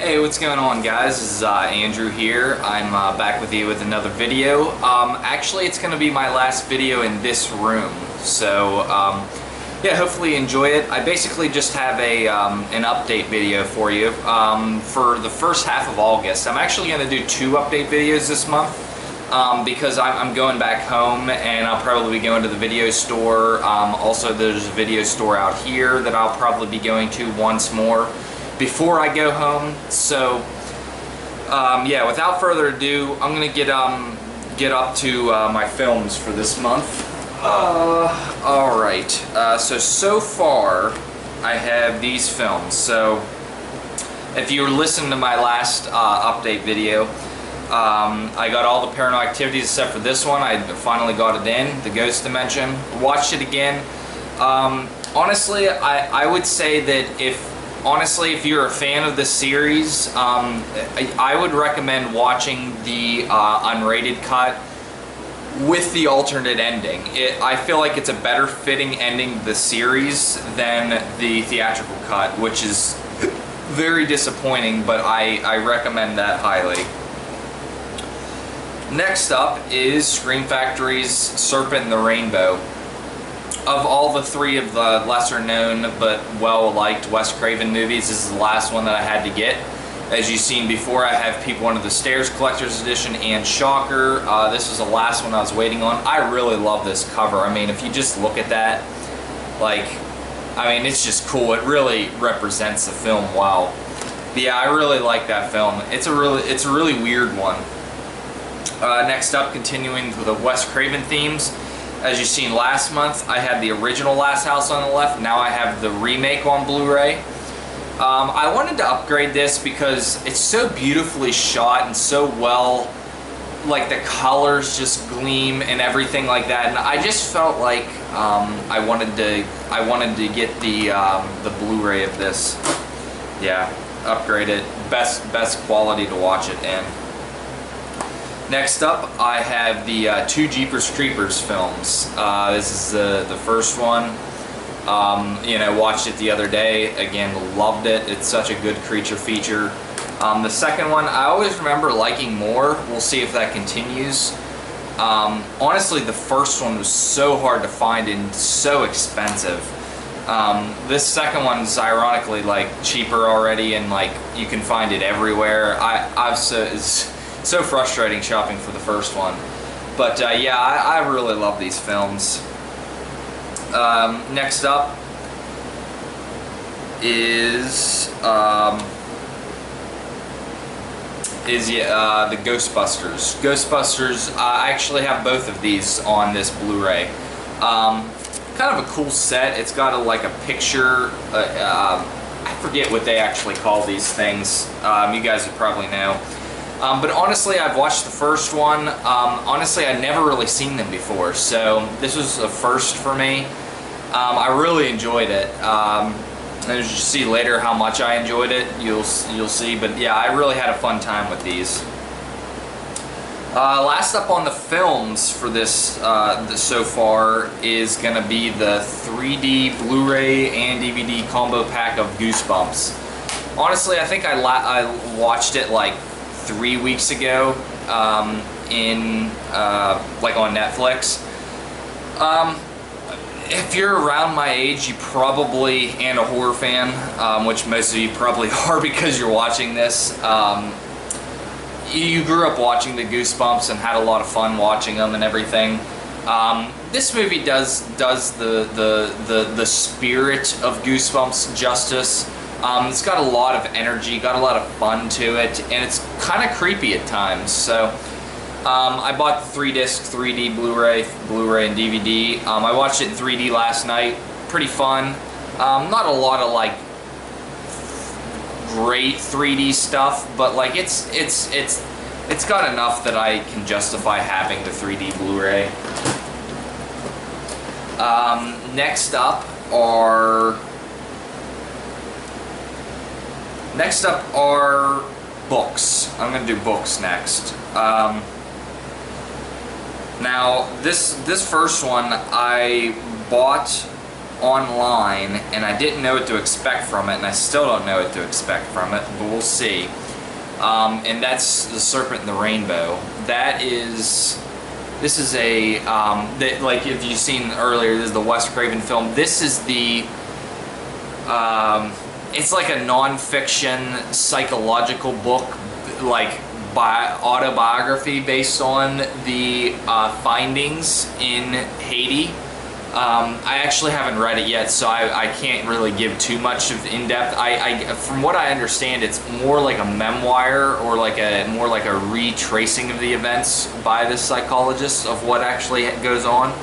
Hey, what's going on, guys? This is Andrew here. I'm back with you with another video. Actually, it's going to be my last video in this room, so yeah, hopefully you enjoy it. I basically just have an update video for you for the first half of August. I'm actually going to do 2 update videos this month because I'm going back home and I'll probably be going to the video store. Also, there's a video store out here that I'll probably be going to once more before I go home. So yeah, without further ado, I'm gonna get up to my films for this month. Alright, so far I have these films. So if you were listening to my last update video, I got all the Paranormal Activities except for this one. I finally got it in, The Ghost Dimension. Watched it again. Honestly, I would say that if you're a fan of the series, I would recommend watching the unrated cut with the alternate ending. I feel like it's a better fitting ending to the series than the theatrical cut, which is very disappointing, but I recommend that highly. Next up is Scream Factory's Serpent and the Rainbow. Of all the 3 of the lesser known but well-liked Wes Craven movies, this is the last one that I had to get. As you've seen before, I have People Under the Stairs Collector's Edition and Shocker. This was the last one I was waiting on. I really love this cover. I mean, if you just look at that, it's just cool. It really represents the film well. But yeah, I really like that film. It's a really weird one. Next up, continuing with the Wes Craven themes. As you've seen last month, I had the original Last House on the Left. Now I have the remake on Blu-ray. I wanted to upgrade this because it's so beautifully shot and so well, like the colors just gleam and everything like that. And I just felt like I wanted to get the Blu-ray of this. Yeah, upgrade it. Best quality to watch it in. Next up, I have the 2 Jeepers Creepers films. This is the first one. Watched it the other day. Again, loved it. It's such a good creature feature. The second one, I always remember liking more. We'll see if that continues. Honestly, the first one was so hard to find and so expensive. This second one's ironically cheaper already, and you can find it everywhere. It's so frustrating shopping for the first one. But yeah, I really love these films. Next up is the Ghostbusters. Ghostbusters, I actually have both of these on this Blu-ray. Kind of a cool set. It's got a picture, I forget what they actually call these things. You guys would probably know. But honestly, I've watched the first one. Honestly, I'd never really seen them before, so this was a first for me. I really enjoyed it. As you see later how much I enjoyed it, you'll see. But yeah, I really had a fun time with these. Last up on the films for this so far is going to be the 3D Blu-ray and DVD combo pack of Goosebumps. Honestly, I think I watched it 3 weeks ago on Netflix. If you're around my age, you probably, and a horror fan, which most of you probably are because you're watching this, you grew up watching the Goosebumps and had a lot of fun watching them and everything. This movie does the spirit of Goosebumps justice. It's got a lot of energy, got a lot of fun to it, and it's kind of creepy at times. So I bought the 3-disc 3D Blu-ray and DVD. I watched it in 3D last night. Pretty fun. Not a lot of great 3D stuff, but it's got enough that I can justify having the 3D Blu-ray. Next up are books. I'm going to do books next. Now, this first one I bought online, and I didn't know what to expect from it, and I still don't know what to expect from it, but we'll see. And that's The Serpent and the Rainbow. This is a, like if you've seen earlier, this is the Wes Craven film. This is the, it's like a non-fiction psychological book, like autobiography based on the findings in Haiti. I actually haven't read it yet, so I can't really give too much of in-depth. From what I understand, it's more like a memoir, or more like a retracing of the events by this psychologist of what actually goes on.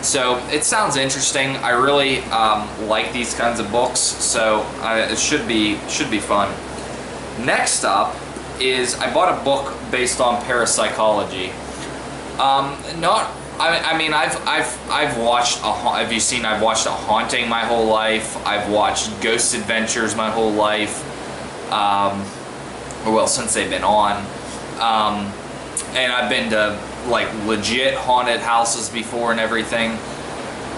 So it sounds interesting. I really like these kinds of books, so it should be fun. Next up is I bought a book based on parapsychology. I mean, I've watched I've watched A Haunting my whole life. I've watched Ghost Adventures my whole life. Well, since they've been on. And I've been to like legit haunted houses before and everything.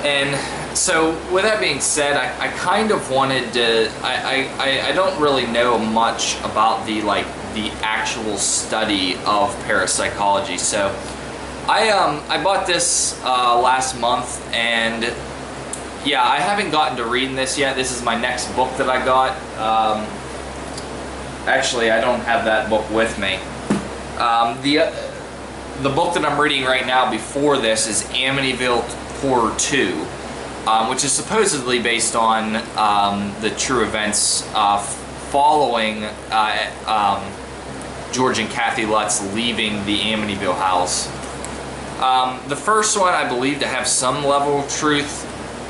And so with that being said, I kind of wanted to, I don't really know much about the actual study of parapsychology. So I bought this last month, and yeah, I haven't gotten to reading this yet. This is my next book that I got. Actually, I don't have that book with me. The book that I'm reading right now before this is Amityville Horror 2, which is supposedly based on the true events following George and Kathy Lutz leaving the Amityville house. The first one, I believe, to have some level of truth,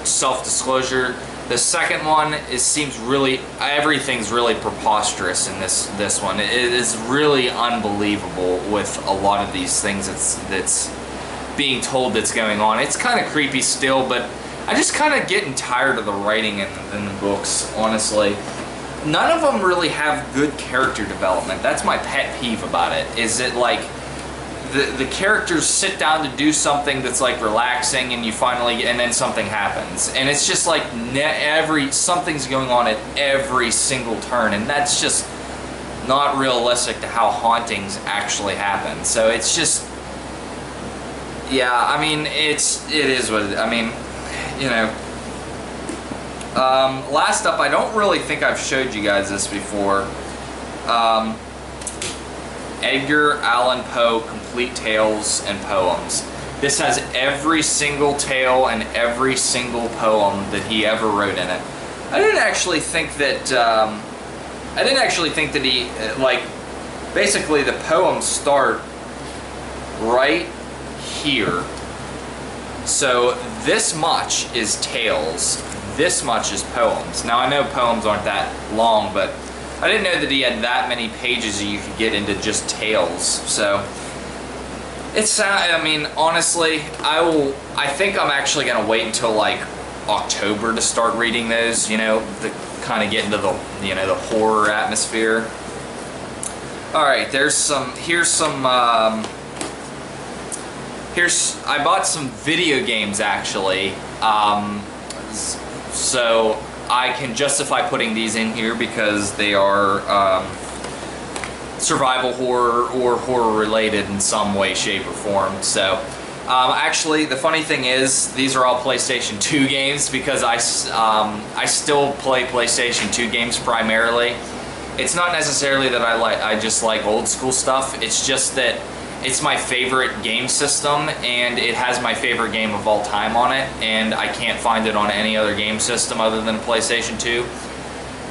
self-disclosure. The second one seems really, everything's really preposterous in this one. It is really unbelievable with a lot of these things that's being told that's going on. It's kind of creepy still, but I just kind of getting tired of the writing in the books, honestly. None of them really have good character development. That's my pet peeve about it, is that like the characters sit down to do something that's like relaxing, and and then something happens, and it's just like something's going on at every single turn, and that's just not realistic to how hauntings actually happen. So it's just, yeah, I mean, it is what I mean, you know. Last up, I don't really think I've showed you guys this before. Edgar Allan Poe Complete Tales and Poems. This has every single tale and every single poem that he ever wrote in it. I didn't actually think that he, like, basically the poems start right here. So this much is tales, this much is poems. Now I know poems aren't that long, but I didn't know that he had that many pages that you could get into just tales. So it's, I mean, honestly, I think I'm actually gonna wait until like October to start reading those, you know, to kind of get into the, you know, the horror atmosphere. All right, I bought some video games actually, so I can justify putting these in here because they are survival horror or horror related in some way, shape, or form. So actually, the funny thing is, these are all PlayStation 2 games because I still play PlayStation 2 games primarily. It's not necessarily that I just like old school stuff. It's just that it's my favorite game system, and it has my favorite game of all time on it, and I can't find it on any other game system other than PlayStation 2.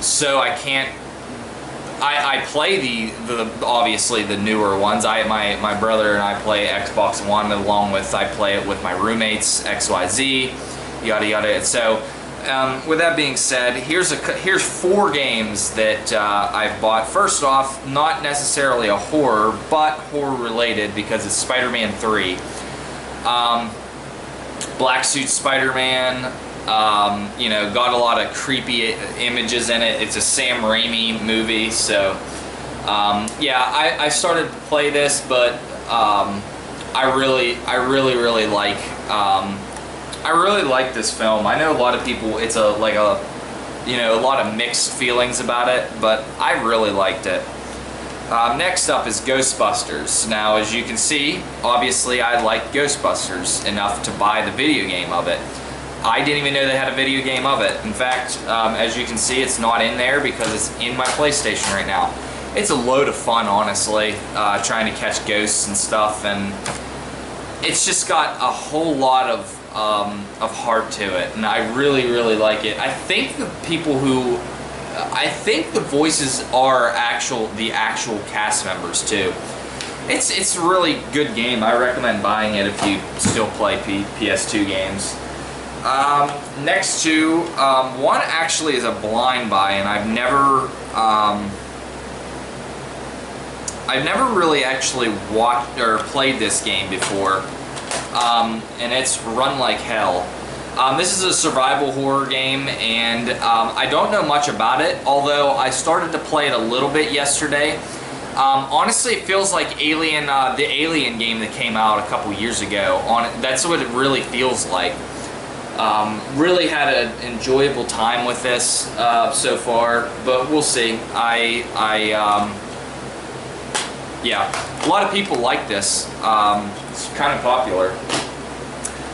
So I can't. I play obviously the newer ones. My brother and I play Xbox One, along with I play it with my roommates, XYZ, yada yada. So with that being said, here's 4 games that I've bought. First off, not necessarily a horror, but horror related because it's Spider-Man 3. Black Suit Spider-Man. You know, got a lot of creepy images in it. It's a Sam Raimi movie, so yeah, I started to play this, but I really like I really like this film. I know a lot of people, it's a lot of mixed feelings about it, but I really liked it. Next up is Ghostbusters. Now, as you can see, obviously I liked Ghostbusters enough to buy the video game of it. I didn't even know they had a video game of it. In fact, as you can see, it's not in there because it's in my PlayStation right now. It's a load of fun, honestly, trying to catch ghosts and stuff, and it's just got a whole lot of heart to it, and I really, really like it. I think the voices are the actual cast members too. It's a really good game. I recommend buying it if you still play PS2 games. Next to one actually is a blind buy, and I've never really actually watched or played this game before, and it's Run Like Hell. This is a survival horror game, and I don't know much about it, although I started to play it a little bit yesterday. Honestly, it feels like the Alien game that came out a couple years ago. That's what it really feels like. Really had an enjoyable time with this so far, but we'll see. Yeah, a lot of people like this. It's kind of popular.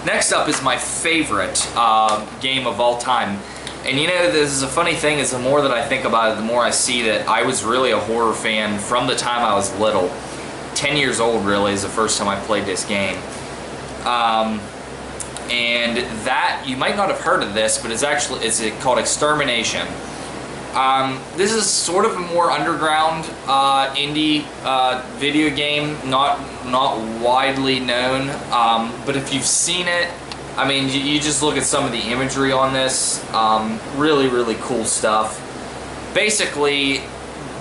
Next up is my favorite game of all time. And you know, this is a funny thing, is the more that I think about it, the more I see that I was really a horror fan from the time I was little. 10 years old, really, is the first time I played this game. And that, you might not have heard of this, but it's called Extermination. This is sort of a more underground indie video game, not widely known, but if you've seen it, I mean, you just look at some of the imagery on this, really, really cool stuff. Basically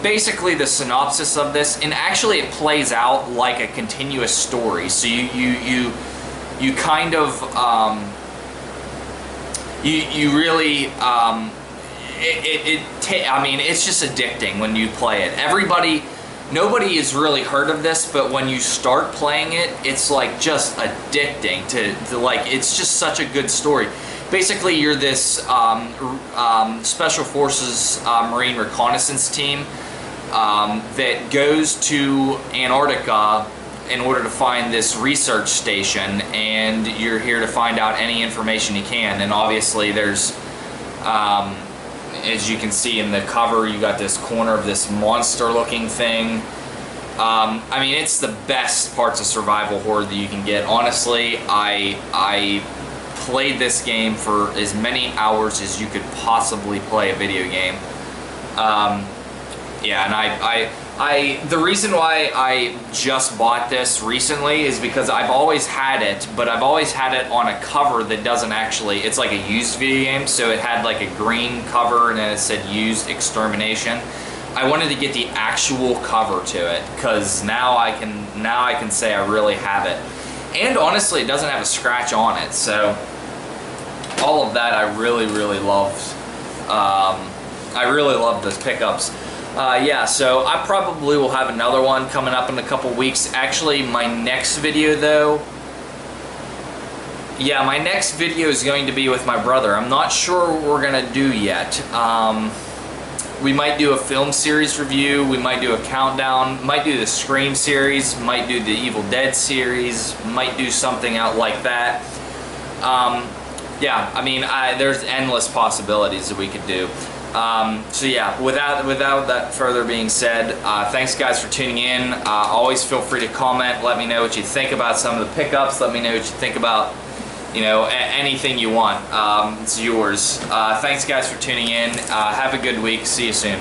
the synopsis of this, and actually it plays out like a continuous story, so you kind of, you really, I mean, it's just addicting when you play it. Nobody has really heard of this, but when you start playing it, it's like just addicting to like, it's just such a good story. Basically, you're this Special Forces Marine reconnaissance team that goes to Antarctica in order to find this research station, and you're here to find out any information you can. And obviously there's, as you can see in the cover, you got this corner of this monster looking thing. I mean, it's the best parts of survival horror that you can get. Honestly, I played this game for as many hours as you could possibly play a video game. Yeah, and the reason why I just bought this recently is because I've always had it, but I've always had it on a cover that doesn't actually, it's like a used video game, so it had like a green cover and then it said used Extermination. I wanted to get the actual cover to it, because now I can say I really have it. And honestly, it doesn't have a scratch on it, so all of that I really, really loved. I really love those pickups. Yeah, so I probably will have another one coming up in a couple weeks. Actually, my next video though, yeah, my next video is going to be with my brother. I'm not sure what we're gonna do yet. We might do a film series review, we might do a countdown, might do the Scream series, might do the Evil Dead series, might do something out like that. Yeah, I mean, there's endless possibilities that we could do. So yeah, without that further being said, thanks guys for tuning in. Always feel free to comment, let me know what you think about some of the pickups, let me know what you think about, you know, anything you want. It's yours. Thanks guys for tuning in. Have a good week. See you soon.